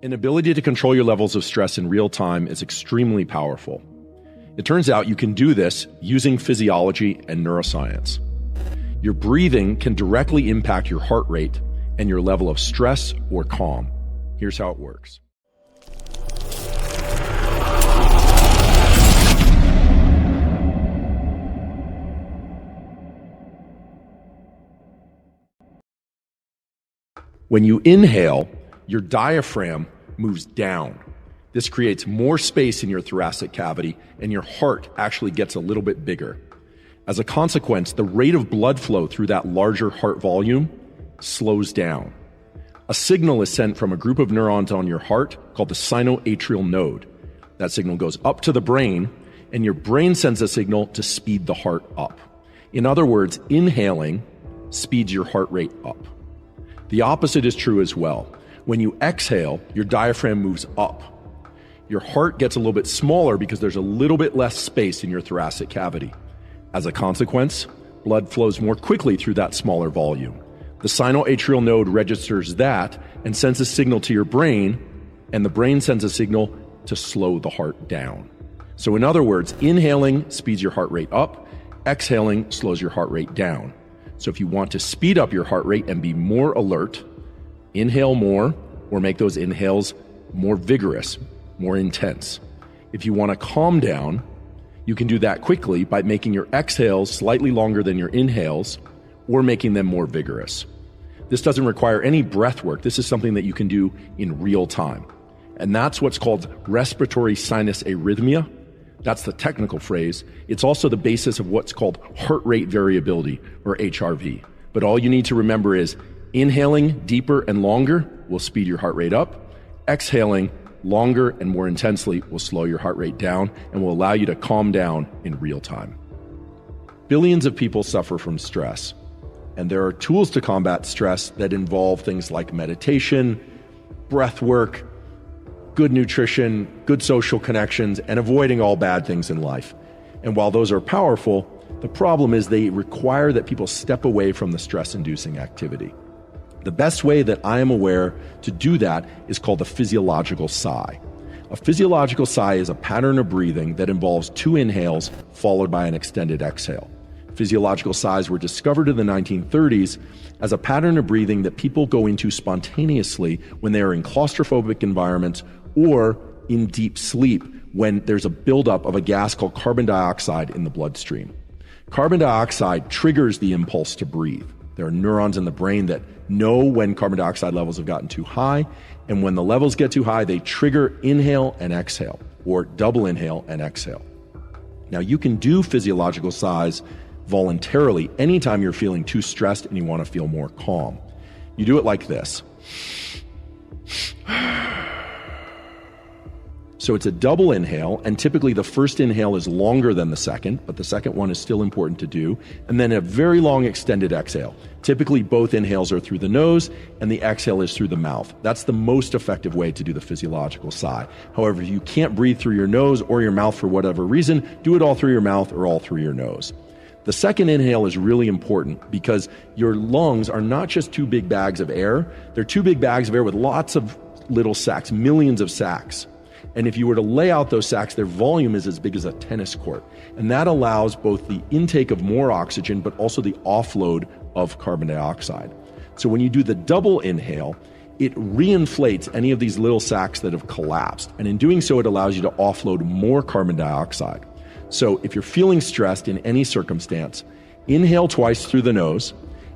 An ability to control your levels of stress in real time is extremely powerful. It turns out you can do this using physiology and neuroscience. Your breathing can directly impact your heart rate and your level of stress or calm. Here's how it works. When you inhale, your diaphragm moves down. This creates more space in your thoracic cavity, and your heart actually gets a little bit bigger. As a consequence, the rate of blood flow through that larger heart volume slows down. A signal is sent from a group of neurons on your heart called the sinoatrial node. That signal goes up to the brain, and your brain sends a signal to speed the heart up. In other words, inhaling speeds your heart rate up. The opposite is true as well. When you exhale, your diaphragm moves up. Your heart gets a little bit smaller because there's a little bit less space in your thoracic cavity. As a consequence, blood flows more quickly through that smaller volume. The sinoatrial node registers that and sends a signal to your brain, and the brain sends a signal to slow the heart down. So in other words, inhaling speeds your heart rate up, exhaling slows your heart rate down. So if you want to speed up your heart rate and be more alert, inhale more or make those inhales more vigorous, more intense. If you want to calm down, you can do that quickly by making your exhales slightly longer than your inhales or making them more vigorous. This doesn't require any breath work. This is something that you can do in real time. And that's what's called respiratory sinus arrhythmia. That's the technical phrase. It's also the basis of what's called heart rate variability, or HRV. But all you need to remember is inhaling deeper and longer will speed your heart rate up. Exhaling longer and more intensely will slow your heart rate down and will allow you to calm down in real time. Billions of people suffer from stress, and there are tools to combat stress that involve things like meditation, breath work, good nutrition, good social connections, and avoiding all bad things in life. And while those are powerful, the problem is they require that people step away from the stress-inducing activity. The best way that I am aware to do that is called the physiological sigh. A physiological sigh is a pattern of breathing that involves 2 inhales followed by an extended exhale. Physiological sighs were discovered in the 1930s as a pattern of breathing that people go into spontaneously when they are in claustrophobic environments or in deep sleep when there's a buildup of a gas called carbon dioxide in the bloodstream. Carbon dioxide triggers the impulse to breathe. There are neurons in the brain that know when carbon dioxide levels have gotten too high, and when the levels get too high, they trigger inhale and exhale, or double inhale and exhale. Now, you can do physiological sighs voluntarily anytime you're feeling too stressed and you want to feel more calm. You do it like this. So it's a double inhale, and typically the first inhale is longer than the second, but the second one is still important to do, and then a very long extended exhale. Typically both inhales are through the nose, and the exhale is through the mouth. That's the most effective way to do the physiological sigh. However, if you can't breathe through your nose or your mouth for whatever reason, do it all through your mouth or all through your nose. The second inhale is really important because your lungs are not just 2 big bags of air, they're 2 big bags of air with lots of little sacs, millions of sacs. And if you were to lay out those sacs, their volume is as big as a tennis court. And that allows both the intake of more oxygen, but also the offload of carbon dioxide. So when you do the double inhale, it reinflates any of these little sacs that have collapsed. And in doing so, it allows you to offload more carbon dioxide. So if you're feeling stressed in any circumstance, inhale twice through the nose,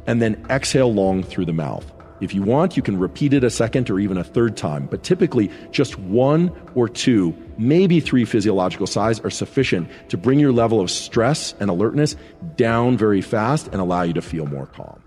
and then exhale long through the mouth. If you want, you can repeat it a second or even a third time, but typically just 1 or 2, maybe 3 physiological sighs are sufficient to bring your level of stress and alertness down very fast and allow you to feel more calm.